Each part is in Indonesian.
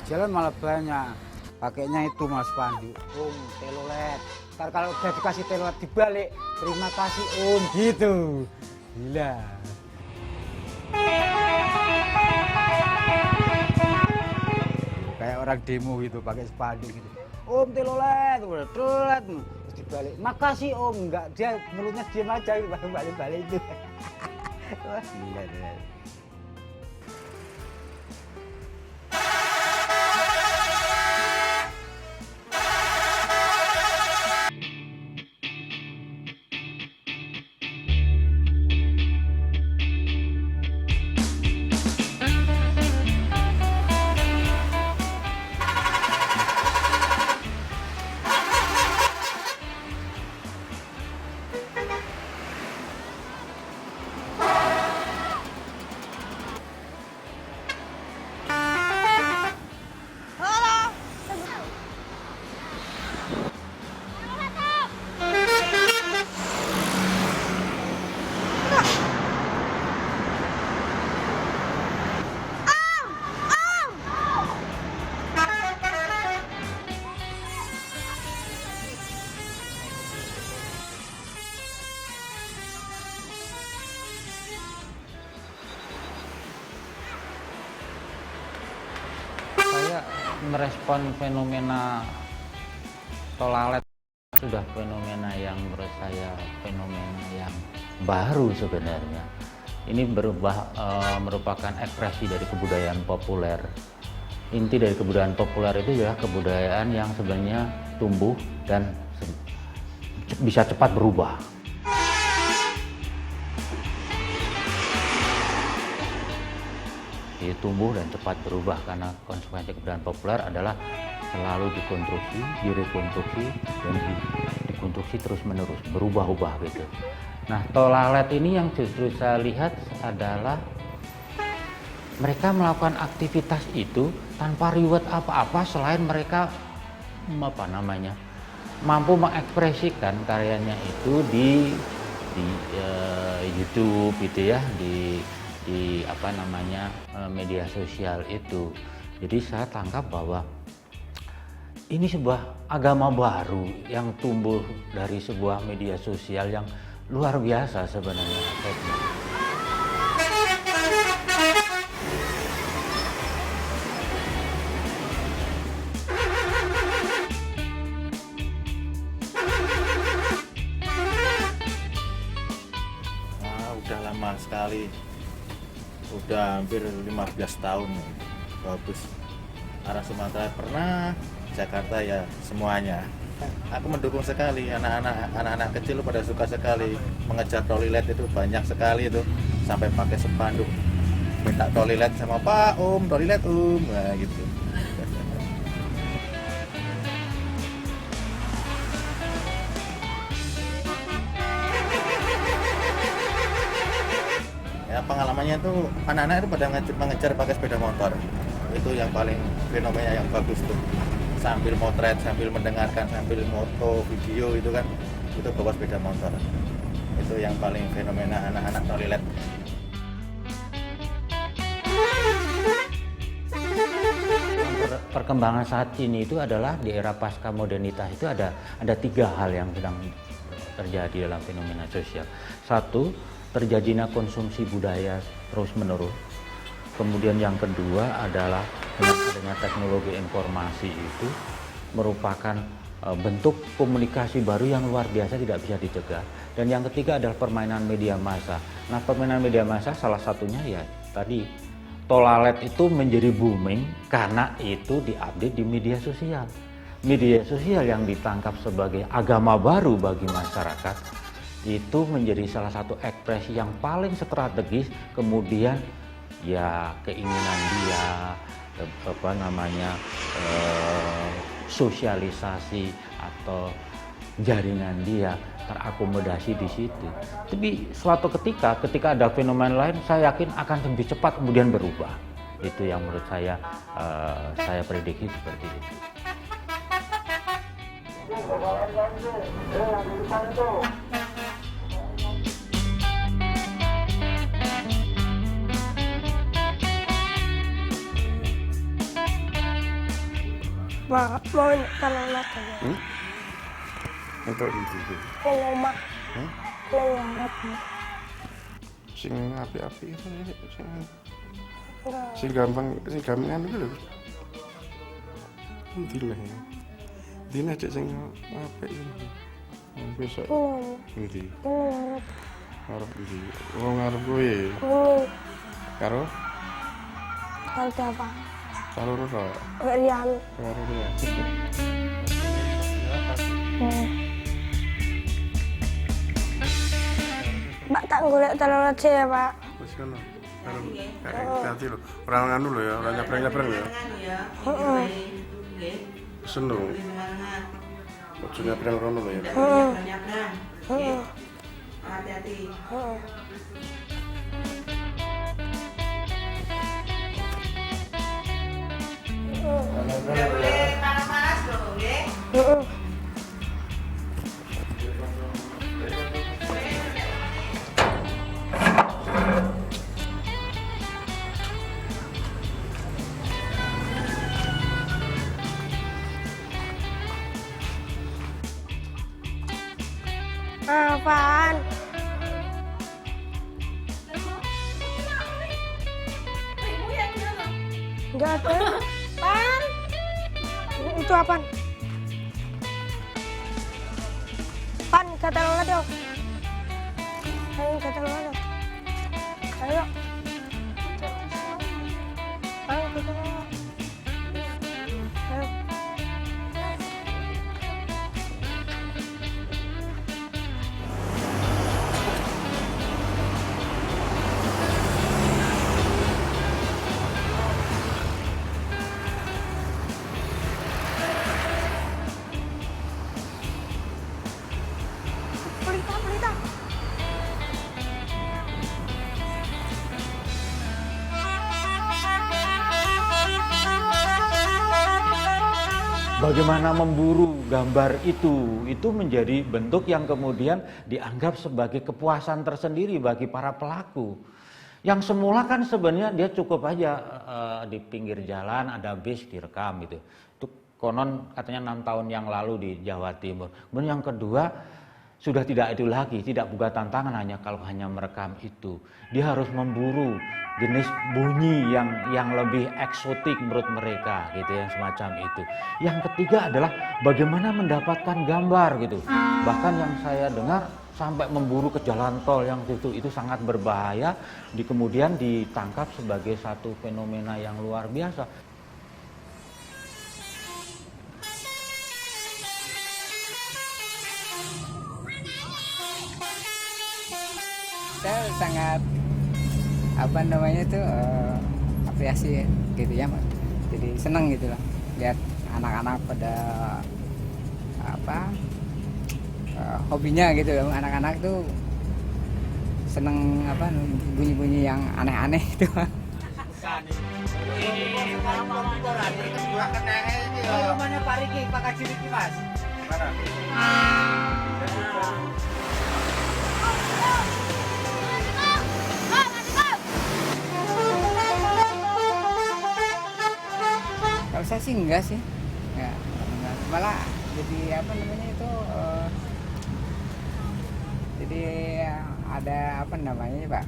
jalan malah banyak. Pakainya itu Mas Pandu, telolet. Ntar kalau udah dikasih telolet dibalik, terima kasih gitu. Gila. Kayak orang demo gitu pakai spanduk gitu. Telolet, udah telolet. Terus dibalik, makasih enggak, dia mulutnya diam aja gitu, balik-balik itu. Wah, gila deh. Saya merespon fenomena tolalet, sudah fenomena yang menurut saya fenomena yang baru sebenarnya. Ini merupakan ekspresi dari kebudayaan populer. Inti dari kebudayaan populer itu adalah kebudayaan yang sebenarnya tumbuh dan bisa cepat berubah. Tumbuh dan cepat berubah karena konsekuensi kebudayaan populer adalah selalu dikonstruksi, direkonstruksi, dan dikonstruksi terus-menerus, berubah-ubah gitu. Nah, tolalet ini yang justru saya lihat adalah mereka melakukan aktivitas itu tanpa reward apa-apa selain mereka mampu mengekspresikan karyanya itu di YouTube gitu ya, di media sosial itu. Jadi saya tangkap bahwa ini sebuah agama baru yang tumbuh dari sebuah media sosial yang luar biasa sebenarnya efeknya. Udah lama sekali, udah hampir 15 tahun. Bagus. Arah Sumatera pernah, Jakarta ya semuanya. Aku mendukung sekali, anak-anak kecil pada suka sekali mengejar toilet, itu banyak sekali itu, sampai pakai spanduk minta toilet sama Pak toilet nah gitu. Ya, pengalamannya tuh anak-anak itu pada mengejar pakai sepeda motor. Itu yang paling fenomena yang bagus tuh, sambil motret, sambil mendengarkan, sambil moto, video itu kan, itu bawa sepeda motor. Itu yang paling fenomena anak-anak toilet. Perkembangan saat ini itu adalah di era pasca modernitas itu ada 3 hal yang sedang terjadi dalam fenomena sosial. Satu, terjadinya konsumsi budaya terus-menerus. Kemudian yang kedua adalah dengan adanya teknologi informasi itu merupakan bentuk komunikasi baru yang luar biasa, tidak bisa dicegah. Dan yang ketiga adalah permainan media massa. Nah, permainan media massa salah satunya ya tadi tolalet itu menjadi booming karena itu diupdate di media sosial. Media sosial yang ditangkap sebagai agama baru bagi masyarakat itu menjadi salah satu ekspresi yang paling strategis. Kemudian ya keinginan dia sosialisasi atau jaringan dia terakomodasi di situ. Tapi suatu ketika ada fenomena lain, saya yakin akan lebih cepat kemudian berubah. Itu yang menurut saya prediksi seperti itu. mau telolet aja. Untuk itu. Nang omah. Hmm? Nang ngarep. Sing api-api itu Enggak. sing gampang anu lho. Dilah ya. Dina cek sing apik iki. Besok ndi? Ngarep. Arep ndi? Oh ngarep kowe. Karo Kalo siapa? karo ora. Rian. Karo dia. Mbak tak golek telolet sih ya, Pak. Wis ngono. Karo hati lho. Ora nganu lho ya, ora nyebrang-nyebrang ya. Heeh. Seneng. Ojo nyebrang rono lho ya. Heeh. Hati-hati. Heeh. Nggak boleh panas-panas loh, nggih. Heeh. Apaan? Enggak ada. Pan. Itu apaan? Pan, kata lo dong. Ayo, kata lo dong. Ayo. Ayo, kata lo. Ayo. Pelita, pelita. Bagaimana memburu gambar itu menjadi bentuk yang kemudian dianggap sebagai kepuasan tersendiri bagi para pelaku. Yang semula kan sebenarnya dia cukup aja di pinggir jalan ada bis direkam gitu. Itu konon katanya 6 tahun yang lalu di Jawa Timur. Kemudian yang kedua sudah tidak itu lagi, tidak buka tantangan hanya kalau hanya merekam itu. Dia harus memburu jenis bunyi yang lebih eksotik menurut mereka gitu, yang semacam itu. Yang ketiga adalah bagaimana mendapatkan gambar gitu. Bahkan yang saya dengar sampai memburu ke jalan tol yang itu sangat berbahaya, kemudian ditangkap sebagai satu fenomena yang luar biasa. Saya sangat apresiasi gitu ya, Mas. Jadi senang gitu lah lihat anak-anak pada hobinya gitu. Anak-anak tuh seneng bunyi-bunyi yang aneh-aneh itu. Rumahnya Pak Riki, Pak Kaji Riki, Mas. Kalau saya sih enggak sih, enggak. Malah jadi jadi ada Pak.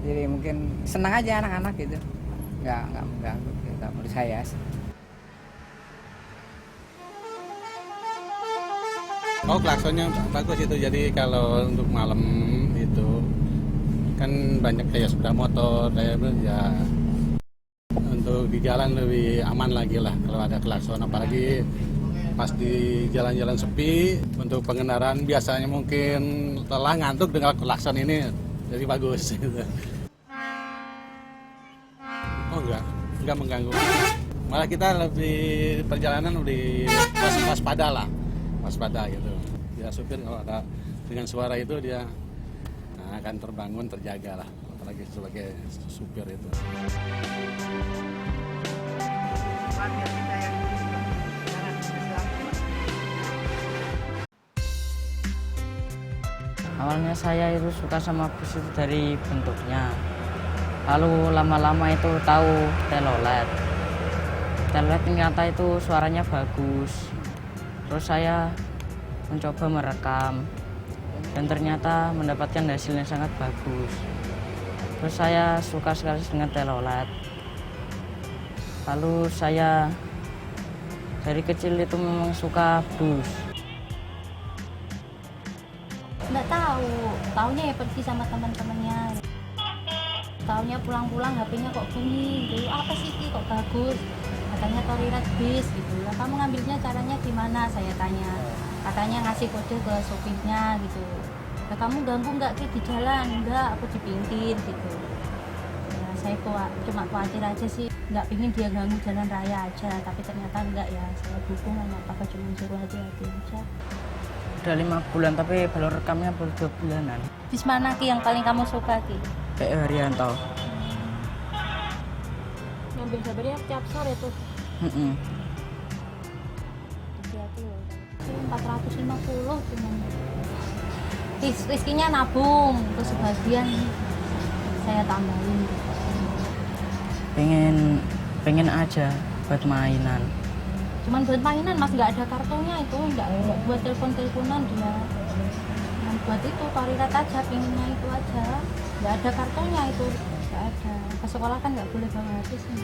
Jadi mungkin senang aja anak-anak gitu, enggak mengganggu gitu menurut saya. Oh, klaksonnya bagus itu. Jadi kalau untuk malam itu kan banyak kayak sepeda motor, kayak ya untuk di jalan lebih aman lagi lah kalau ada klakson, apalagi pas di jalan-jalan sepi. Untuk pengendaraan biasanya mungkin telah ngantuk dengan klakson ini, jadi bagus gitu. Oh enggak mengganggu, malah kita lebih perjalanan lebih waspada gitu. Ya supir kalau ada dengan suara itu dia akan terbangun, terjaga lah, apalagi sebagai supir itu. Awalnya saya itu suka sama bus itu dari bentuknya. Lalu lama-lama itu tahu telolet. Telolet ternyata itu suaranya bagus. Terus saya mencoba merekam dan ternyata mendapatkan hasilnya sangat bagus. Terus saya suka sekali dengan telolet. Lalu saya dari kecil itu memang suka blues. Nggak tahu, taunya ya pergi sama teman-temannya. Taunya pulang-pulang HP-nya kok bunyi gitu. Apa sih Ki, kok bagus? Katanya Torirat bis gitu. Lah kamu ngambilnya caranya gimana? Saya tanya. Katanya ngasih kode ke sopirnya gitu. Lah kamu ganggu nggak Ki di jalan? Enggak, aku di pinggir gitu. Ya, saya cuma khawatir aja sih, nggak pingin dia ganggu jalan raya aja. Tapi ternyata enggak ya. Saya dukung, nggak apa-apa, cuma suruh hati-hati aja. Udah 5 bulan tapi baru rekamnya baru 2 bulanan. Bis mana Ki yang paling kamu suka Ki? PE Haryanto. Ngambil sabarnya tiap sore tuh. Hati-hati loh. 450 cuman. Rizkinya nabung, terus sebagian saya tambahin. Pengen aja buat mainan. Cuman buat mainan Mas, nggak ada kartunya itu, nggak buat telepon-teleponan dia. Cuman buat itu Torirat aja, pinginnya itu aja. Nggak ada kartunya itu, nggak ada. Ke sekolah kan nggak boleh bawa HP sih.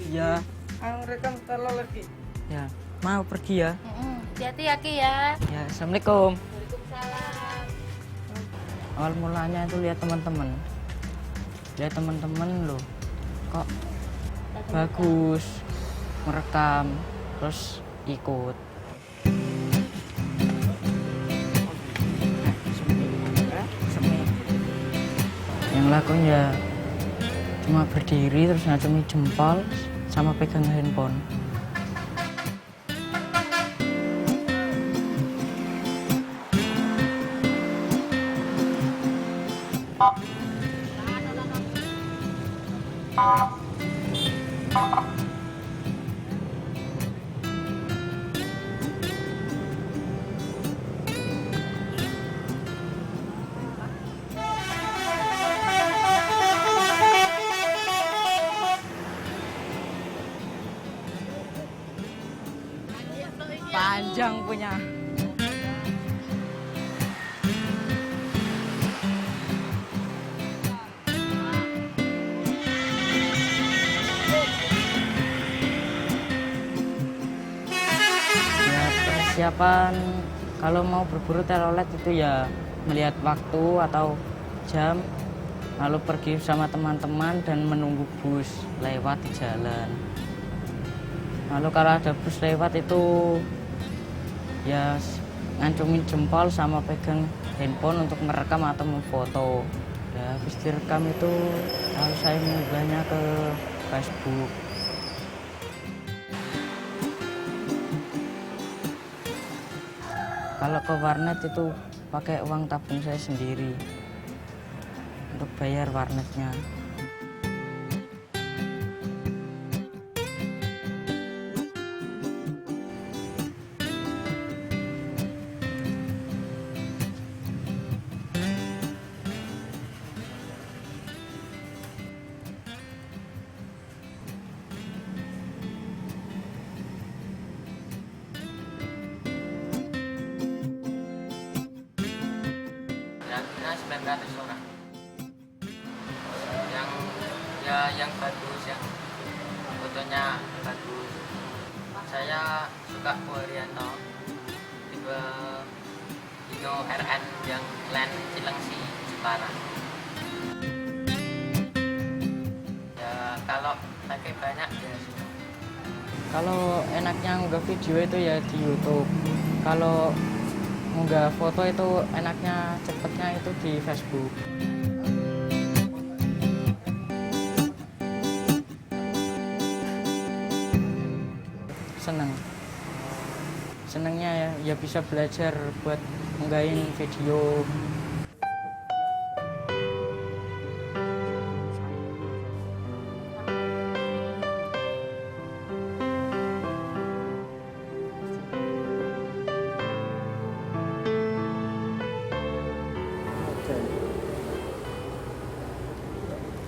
Iya. Ang rekam telolet Ki. Ya, mau pergi ya? Hati-hati ya Ki ya. Ya, assalamualaikum. Waalaikumsalam. Awal mulanya itu lihat teman-teman loh, kok bagus merekam, terus ikut. Yang lakuin ya cuma berdiri terus ngacungi jempol sama pegang handphone. Panjang punya. Ya, persiapan kalau mau berburu telolet itu ya melihat waktu atau jam, lalu pergi sama teman-teman dan menunggu bus lewat di jalan. Lalu kalau ada bus lewat itu ya ngancungin jempol sama pegang handphone untuk merekam atau memfoto. Ya habis direkam itu lalu saya mengunggahnya ke Facebook. Kalau ke warnet itu pakai uang tabung saya sendiri untuk bayar warnetnya. Yang 900 orang. Yang bagus ya. Fotonya bagus. Saya suka Haryanto. Tipe Dino RN yang Land Cilengsi Jepara. Ya kalau pakai banyak ya. Kalau enaknya ngunggah video itu ya di YouTube. Kalau ngunggah foto itu enaknya cepetnya itu di Facebook. Senengnya ya bisa belajar buat ngunggahin video.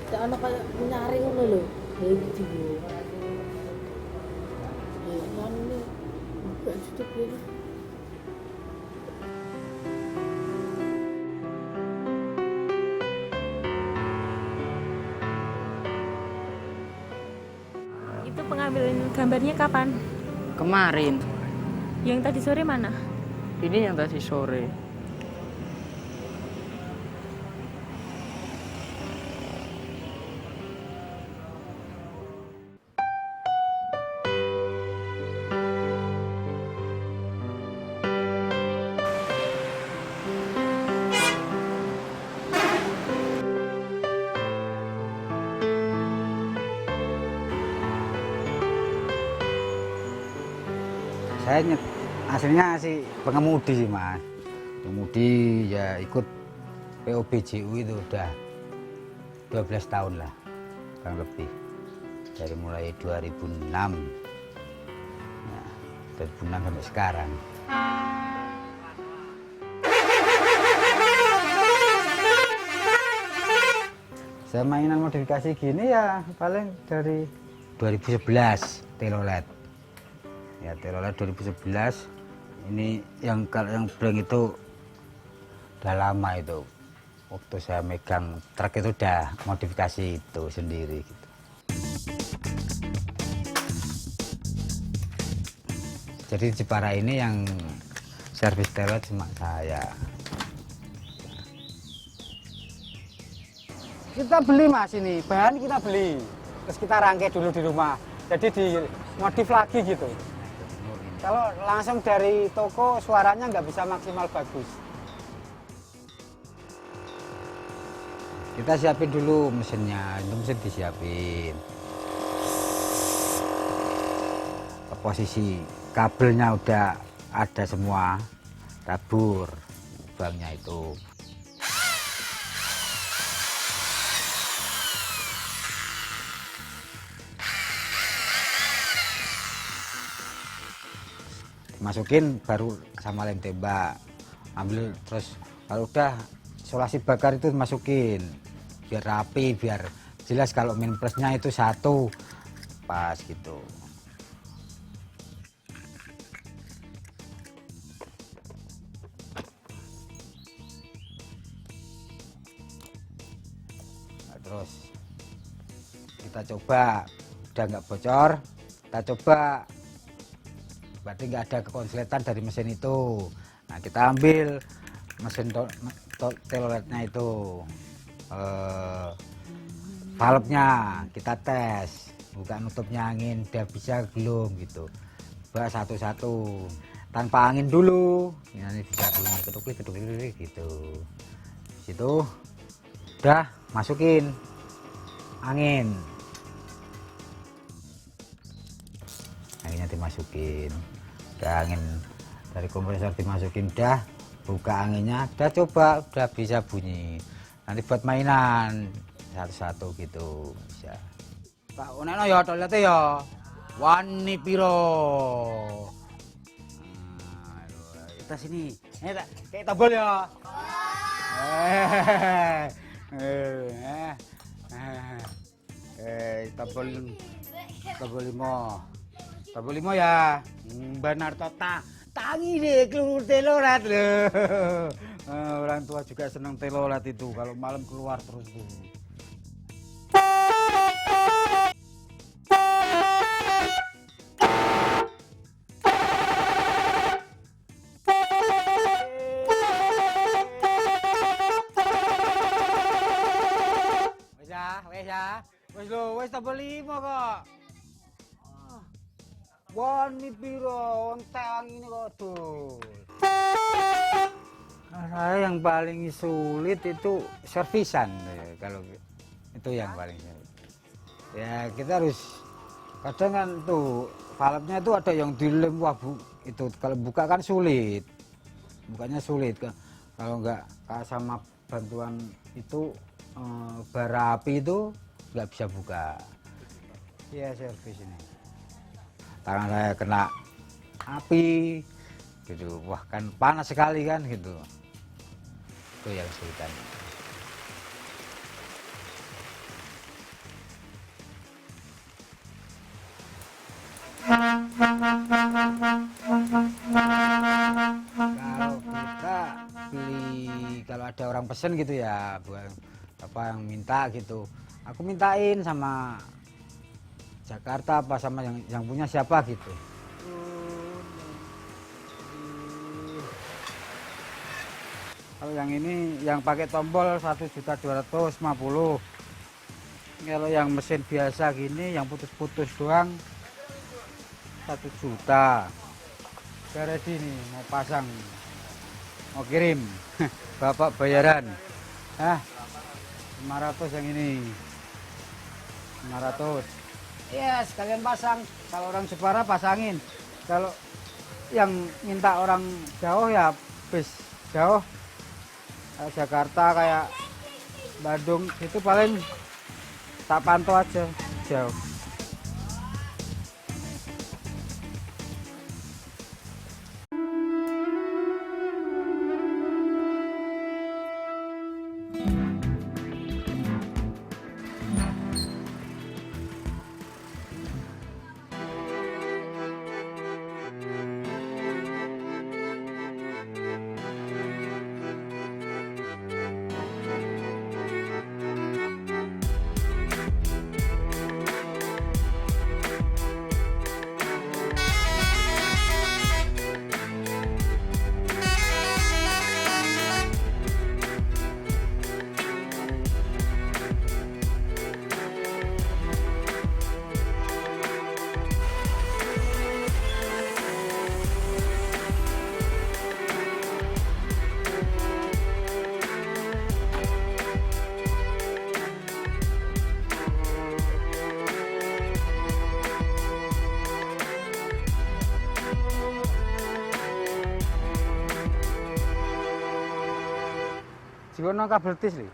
Gak ono kayak nyaring ngono lho. Ya gitu lho. Ya kan ini buka tutup ya. Itu pengambilan gambarnya kapan? Kemarin, Yang tadi sore mana? ini yang tadi sore. Saya aslinya sih pengemudi sih Mas. Pengemudi ya ikut POBJU itu udah 12 tahun lah, kurang lebih. Dari mulai 2006. Nah, 2006 sampai sekarang. Saya mainan modifikasi gini ya paling dari 2011 telolet. Ya telolet 2011 ini yang kalau yang breng itu udah lama itu, waktu saya megang truk itu udah modifikasi itu sendiri gitu. Jadi Jepara ini yang servis telolet cuma saya. Kita beli Mas ini, bahan kita beli, terus kita rangkai dulu di rumah, jadi dimodif lagi gitu. Kalau langsung dari toko suaranya nggak bisa maksimal bagus. Kita siapin dulu mesinnya, itu mesin disiapin. Posisi kabelnya udah ada semua, tabur lubangnya itu. Masukin baru sama lem tembak, ambil terus kalau udah isolasi bakar itu masukin biar rapi, biar jelas kalau min plusnya itu satu pas gitu. Nah, terus kita coba udah nggak bocor, kita coba berarti nggak ada kekonsletan dari mesin itu. Nah kita ambil mesin teloletnya itu, valve-nya kita tes, buka nutupnya angin udah bisa belum gitu, coba satu-satu tanpa angin dulu, ini bisa bunyi ketuk-ketuk gitu. Situ udah masukin angin, anginnya dimasukin. Udah angin dari kompresor dimasukin, udah buka anginnya, udah coba, udah bisa bunyi. Nanti buat mainan satu-satu gitu bisa. Pak Oneno ya toiletnya ya wani piro. Nah, kita sini, kayak tabel ya. Tabel 5. Tabel 5 ya. Benar tota. Tangi deh keluar telolet loh. Orang tua juga senang telolet itu kalau malam keluar terus tuh. Wes tabel 5 kok. Wani piro ontang ini kok tuh. Saya yang paling sulit itu servisan ya, kalau itu yang paling sulit. Ya kita harus kadang kan tuh valve-nya itu ada yang dilem, wah bu, itu kalau buka kan sulit, bukanya sulit kan. Kalau nggak sama bantuan itu bara api itu nggak bisa buka. Ya servis ini. Tangan saya kena api gitu, wah kan panas sekali kan gitu, itu yang sulitan. yang pesen gitu ya, bukan apa yang minta gitu. Aku mintain sama Jakarta apa sama yang punya siapa gitu. Kalau yang ini yang pakai tombol 1.250.000. Kalau yang mesin biasa gini yang putus-putus doang 1 juta. Udah ready nih mau pasang, mau kirim. Bapak bayaran. 500 yang ini. 500. Ya sekalian pasang. Kalau orang Jepara pasangin. Kalau yang minta orang jauh ya bis jauh. Jakarta kayak Bandung itu paling tak pantau aja jauh. Jono kabel tis lho.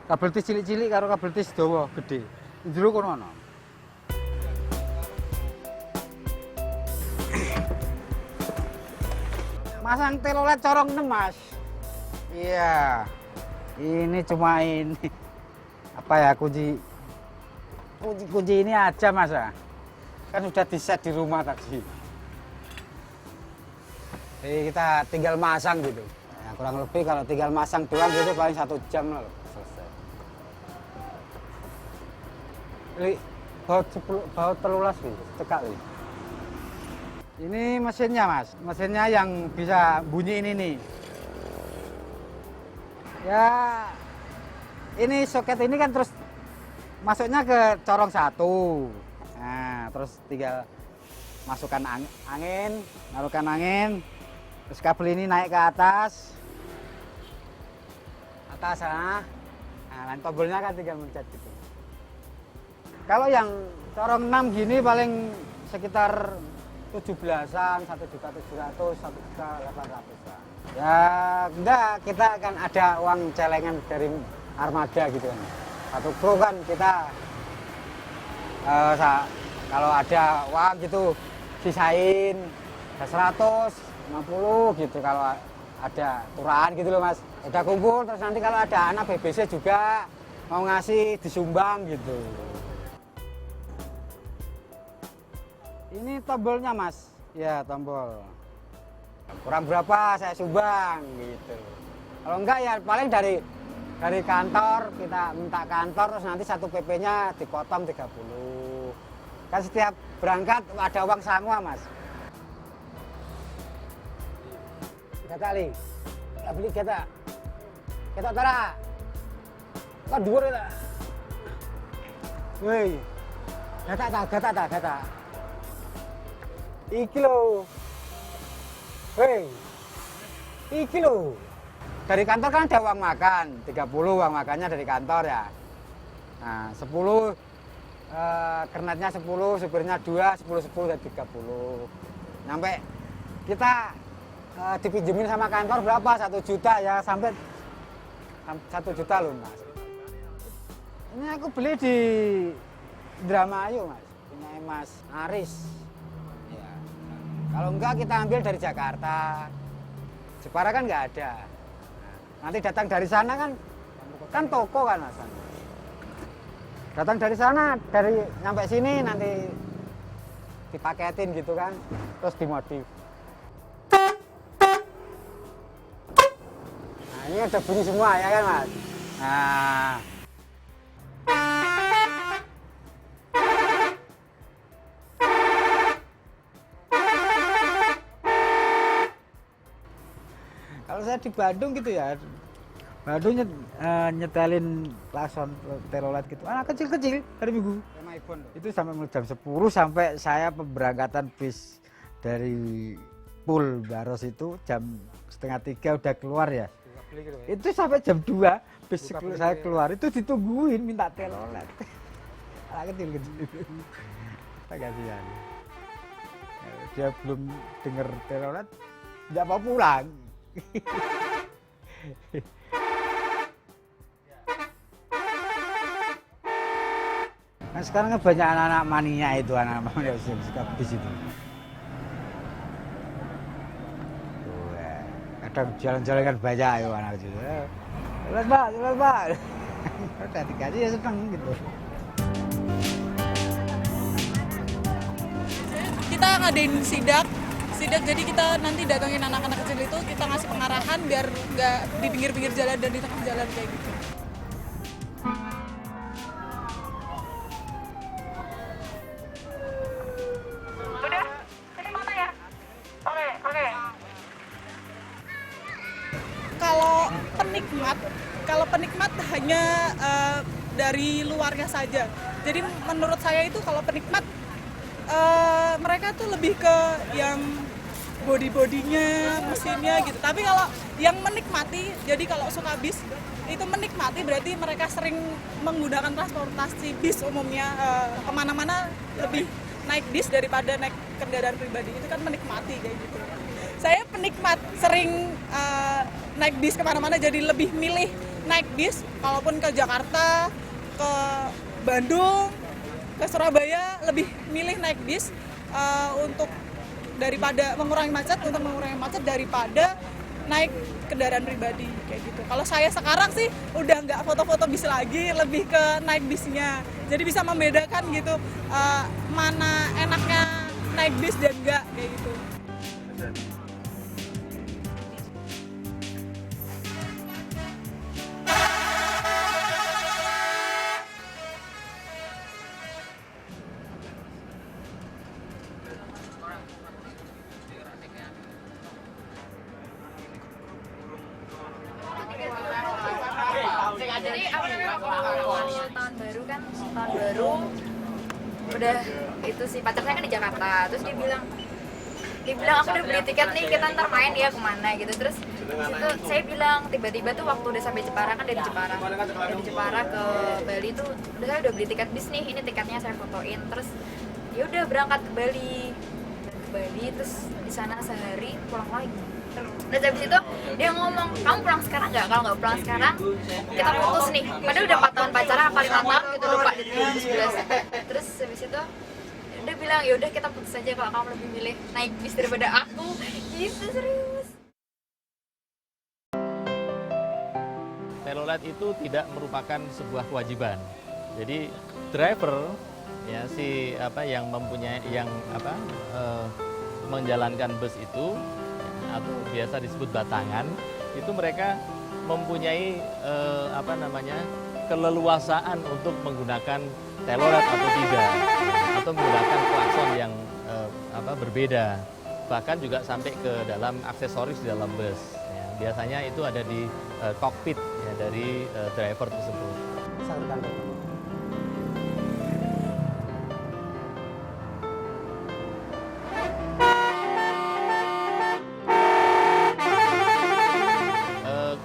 Kabel tis cilik-cilik karo kabel tis dawa gede. Njero kono ana. Masang telolet corong 6, Mas. Iya. Ini cuma ini. Apa ya kunci ini aja, Mas ya. Kan sudah di-set di rumah tadi. Jadi kita tinggal masang gitu. Ya, kurang lebih kalau tinggal masang doang gitu paling 1 jam lah selesai. Ini baut telulas gitu, cekak nih. Ini mesinnya, Mas. Mesinnya yang bisa bunyi ini nih. Ya, ini soket ini kan terus masuknya ke corong 1. Nah, terus tinggal masukkan angin, naruhkan angin. Terus kabel ini naik ke atas. Nah, tombolnya kan tinggal mencet gitu. Kalau yang corong 6 gini paling sekitar 17-an, 1.700.000, 1.800.000. Ya enggak, kita kan ada uang celengan dari armada gitu kan. 1 bro kan kita kalau ada uang gitu sisain 150 gitu kalau ada turaan gitu loh, Mas. Udah kumpul terus nanti kalau ada anak BBC juga mau ngasih disumbang gitu. Ini tombolnya, Mas. Ya, tombol. Kurang berapa saya sumbang gitu. Kalau enggak ya paling dari kantor kita minta kantor terus nanti 1 PP-nya dipotong 30. Kan setiap berangkat ada uang sangwa, Mas. 3 kali. Ya beli kita tara. Kok dhuwur ta? Woi. Gata. Iki lho. Hei. Iki lho. Dari kantor kan ada uang makan, 30 uang makannya dari kantor ya. Nah, 10 kernetnya 10, supirnya 2, 10 dan 30. Sampai kita dipinjemin sama kantor berapa? 1 juta ya, sampai 1 juta loh, Mas. Ini aku beli di Indramayu, Mas. Punya Mas Aris. Ya. Kalau enggak kita ambil dari Jakarta. Jepara kan nggak ada. Nanti datang dari sana kan toko kan, Mas. Datang dari sana, nyampe sini nanti dipaketin gitu kan, terus dimodif. Nah ini udah bunyi semua ya kan Mas. Nah. Kalau saya di Bandung gitu ya, Bandung nyetelin klakson telolet gitu, anak kecil-kecil hari Minggu. Itu sampai mulai jam 10 sampai saya pemberangkatan bis dari Pul Baros itu jam 2:30 udah keluar ya. Itu sampai jam 2 bis saya keluar itu ditungguin minta telolet. Anak kecil-kecil. Kasihan. Dia belum dengar telolet, nggak mau pulang. Nah, sekarang kan banyak anak-anak mania itu, anak-anak mania yang suka bis itu. Tuh, ya. Kadang jalan-jalan kan banyak ya anak kecil. Jalan Pak. Udah dikasih ya seneng gitu. Kita ngadain sidak, jadi kita nanti datangin anak-anak kecil itu, kita ngasih pengarahan biar nggak di pinggir-pinggir jalan dan di tengah jalan kayak gitu. Udah, ini mana ya? Oke. Kalau penikmat hanya dari luarnya saja. Jadi menurut saya itu kalau penikmat mereka tuh lebih ke yang body-bodinya, mesinnya gitu. Tapi kalau yang menikmati, jadi kalau suka bis itu menikmati berarti mereka sering menggunakan transportasi bis umumnya, kemana-mana lebih naik bis daripada naik kendaraan pribadi. Itu kan menikmati kayak gitu. Saya penikmat, sering naik bis kemana-mana, jadi lebih milih naik bis. Kalaupun ke Jakarta, ke Bandung, ke Surabaya, lebih milih naik bis untuk daripada mengurangi macet daripada naik kendaraan pribadi kayak gitu. Kalau saya sekarang sih udah nggak foto-foto bis lagi, lebih ke naik bisnya. Jadi bisa membedakan gitu mana enaknya naik bis dan enggak kayak gitu. Jadi awal tahun baru udah itu sih pacar saya kan di Jakarta, terus dia bilang aku udah beli tiket nih, kita ntar main ya kemana gitu. Terus itu saya bilang tiba-tiba tuh waktu udah sampai Jepara, kan dari Jepara ke Bali tuh saya udah beli tiket bis nih, ini tiketnya saya fotoin. Terus ya udah berangkat ke Bali terus di sana sehari pulang lagi. Terus habis itu dia ngomong, kamu pulang sekarang nggak? Kalau nggak pulang sekarang kita putus nih. Padahal udah 4 tahun pacaran, apa 5 tahun gitu, lupa di 2011. Terus habis itu dia bilang ya udah kita putus aja kalau kamu lebih milih naik bis daripada aku. Gitu, serius. Telolet itu tidak merupakan sebuah kewajiban. Jadi driver ya yang mempunyai menjalankan bus itu atau biasa disebut batangan, itu mereka mempunyai keleluasaan untuk menggunakan telolet atau tidak, atau menggunakan klakson yang berbeda, bahkan juga sampai ke dalam aksesoris di dalam bus ya. Biasanya itu ada di kokpit ya, dari driver tersebut.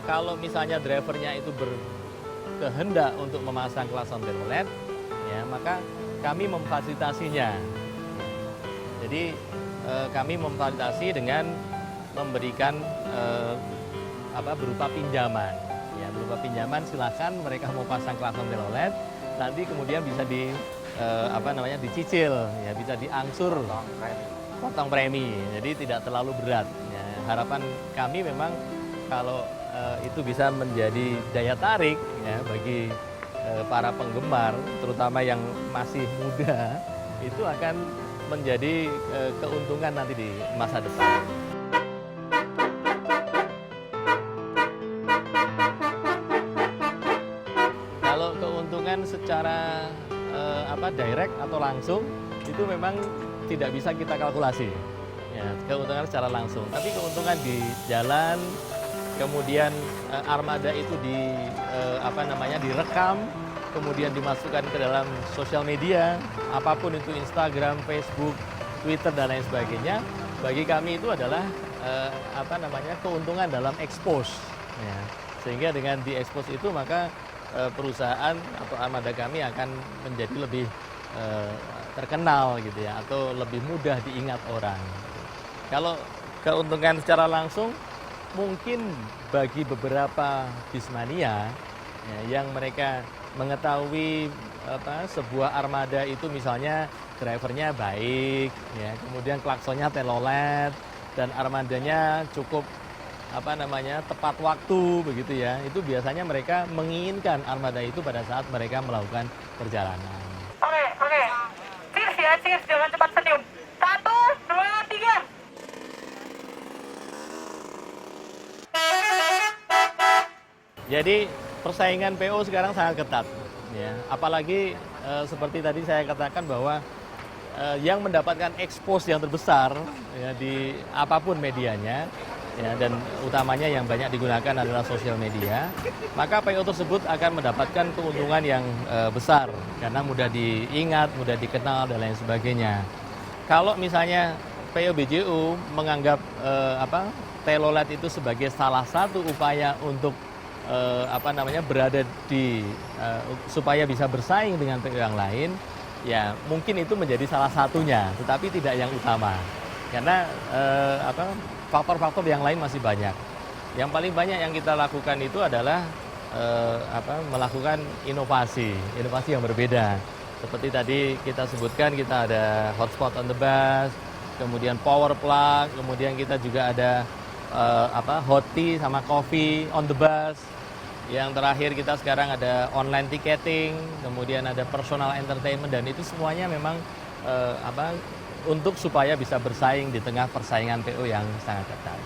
Kalau misalnya drivernya itu berkehendak untuk memasang klakson telolet, ya maka kami memfasilitasinya. Jadi kami memfasilitasi dengan memberikan berupa pinjaman. Ya, berupa pinjaman silakan mereka mau pasang klakson telolet, nanti kemudian bisa dicicil, ya bisa diangsur potong premi. Jadi tidak terlalu berat. Ya, harapan kami memang kalau itu bisa menjadi daya tarik ya bagi para penggemar, terutama yang masih muda, itu akan menjadi keuntungan nanti di masa depan. keuntungan secara direct atau langsung itu memang tidak bisa kita kalkulasi. Ya, keuntungan secara langsung, tapi keuntungan di jalan, kemudian armada itu direkam, kemudian dimasukkan ke dalam sosial media, apapun itu Instagram, Facebook, Twitter dan lain sebagainya. Bagi kami itu adalah keuntungan dalam expose. Ya. Sehingga dengan diekspos itu maka perusahaan atau armada kami akan menjadi lebih terkenal gitu ya, atau lebih mudah diingat orang. Kalau keuntungan secara langsung mungkin bagi beberapa bismania ya, yang mereka mengetahui sebuah armada itu misalnya drivernya baik ya, kemudian klaksonnya telolet dan armadanya cukup tepat waktu begitu ya, itu biasanya mereka menginginkan armada itu pada saat mereka melakukan perjalanan. Oke. Cheers ya, cheers, jangan cepat senyum. 1, 2, 3. Jadi persaingan PO sekarang sangat ketat ya, apalagi seperti tadi saya katakan bahwa yang mendapatkan expose yang terbesar ya, di apapun medianya ya, dan utamanya yang banyak digunakan adalah sosial media, maka PO tersebut akan mendapatkan keuntungan yang besar karena mudah diingat, mudah dikenal dan lain sebagainya. Kalau misalnya PO BJU menganggap telolet itu sebagai salah satu upaya untuk berada di supaya bisa bersaing dengan PO yang lain, ya mungkin itu menjadi salah satunya, tetapi tidak yang utama. Karena faktor-faktor yang lain masih banyak. Yang paling banyak yang kita lakukan itu adalah melakukan inovasi yang berbeda. Seperti tadi kita sebutkan, kita ada hotspot on the bus, kemudian power plug, kemudian kita juga ada hot tea sama coffee on the bus. Yang terakhir kita sekarang ada online ticketing, kemudian ada personal entertainment, dan itu semuanya memang untuk supaya bisa bersaing di tengah persaingan PO yang sangat ketat.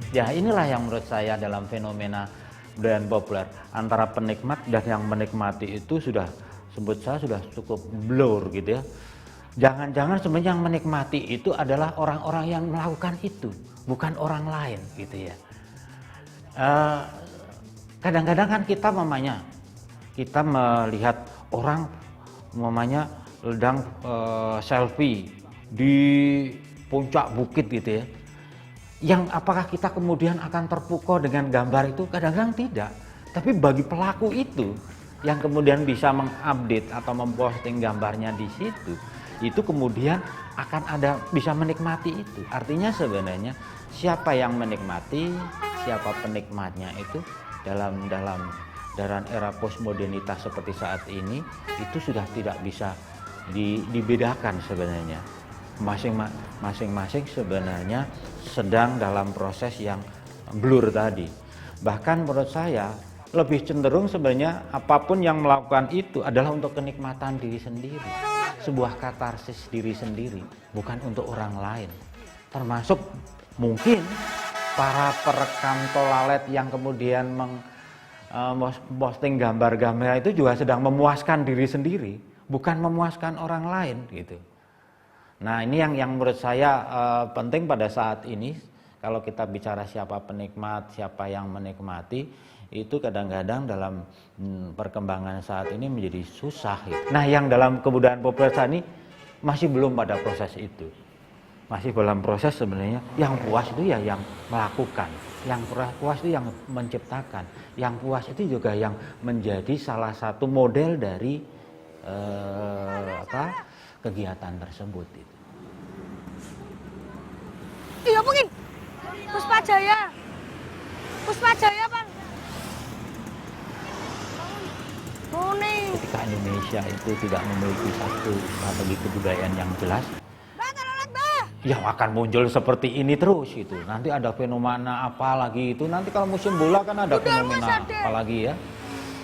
Ya inilah yang menurut saya dalam fenomena budaya populer antara penikmat dan yang menikmati itu sudah cukup blur gitu ya. Jangan-jangan sebenarnya yang menikmati itu adalah orang-orang yang melakukan itu, bukan orang lain gitu ya. Kadang-kadang kan kita melihat orang sedang selfie di puncak bukit gitu ya. Yang apakah kita kemudian akan terpukau dengan gambar itu? Kadang-kadang tidak. Tapi bagi pelaku itu yang kemudian bisa mengupdate atau memposting gambarnya di situ, itu kemudian akan bisa menikmati itu. Artinya sebenarnya siapa yang menikmati, siapa penikmatnya itu dalam era postmodernitas seperti saat ini itu sudah tidak bisa dibedakan sebenarnya. Masing-masing sebenarnya sedang dalam proses yang blur tadi. Bahkan menurut saya lebih cenderung sebenarnya apapun yang melakukan itu adalah untuk kenikmatan diri sendiri, sebuah katarsis diri sendiri, bukan untuk orang lain. Termasuk mungkin para perekam tolalet yang kemudian posting gambar-gambar itu juga sedang memuaskan diri sendiri, bukan memuaskan orang lain gitu. Nah ini yang menurut saya penting pada saat ini, kalau kita bicara siapa penikmat, siapa yang menikmati, itu kadang-kadang dalam perkembangan saat ini menjadi susah. Gitu. Nah yang dalam kebudayaan populer saat ini masih belum pada proses itu. Masih dalam proses sebenarnya yang puas itu ya yang melakukan, yang puas itu yang menciptakan, yang puas itu juga yang menjadi salah satu model dari kegiatan tersebut itu. Iya mungkin Puspa Jaya Bang. Ketika Indonesia itu tidak memiliki satu strategi kebudayaan yang jelas, ya akan muncul seperti ini terus itu. Nanti ada fenomena apa lagi itu. Nanti kalau musim bola kan ada fenomena apa lagi ya.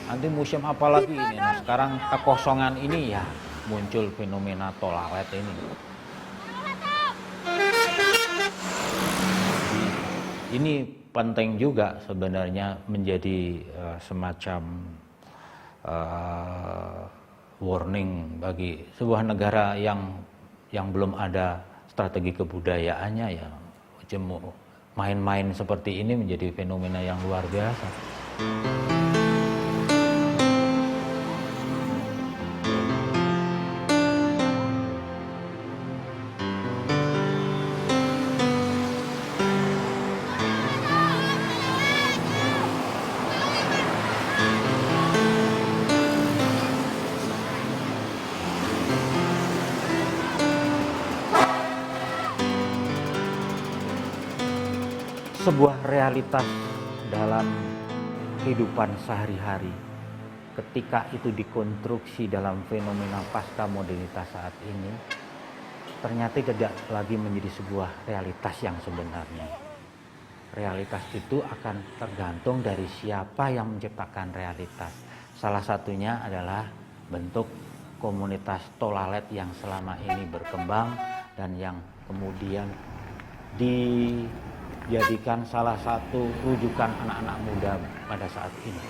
nanti musim apa lagi ini. Nah sekarang kekosongan ini ya muncul fenomena tolalet ini. Ini penting juga sebenarnya menjadi semacam warning bagi sebuah negara yang belum ada strategi kebudayaannya ya. Main-main seperti ini menjadi fenomena yang luar biasa. Sebuah realitas dalam kehidupan sehari-hari ketika itu dikonstruksi dalam fenomena pasca modernitas saat ini ternyata tidak lagi menjadi sebuah realitas yang sebenarnya. Realitas itu akan tergantung dari siapa yang menciptakan realitas. Salah satunya adalah bentuk komunitas tolalet yang selama ini berkembang dan yang kemudian dijadikan salah satu rujukan anak-anak muda pada saat ini.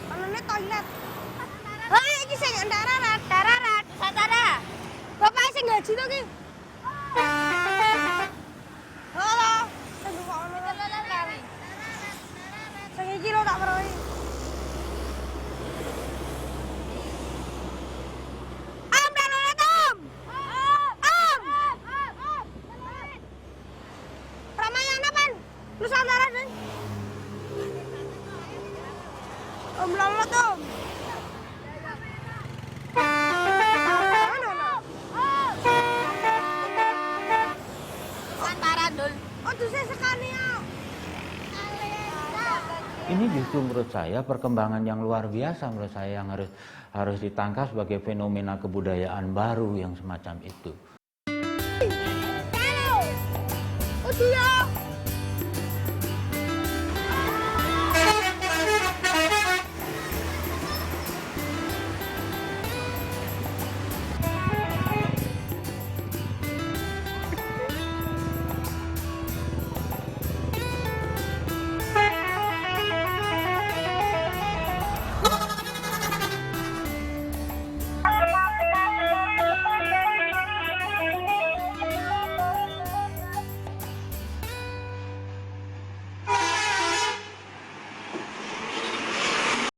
Ini toilet. Oh, ini sing dararat. Sadara. Bapak sing ngaji to ki. Halo. Sing ono lali. Sing iki lho tak weruhi. Nusantara deh. Om Lalat om. Nusantara dul. Oh tuh saya sekali ya. Ini justru menurut saya perkembangan yang luar biasa menurut saya yang harus ditangkap sebagai fenomena kebudayaan baru yang semacam itu. Oh dia.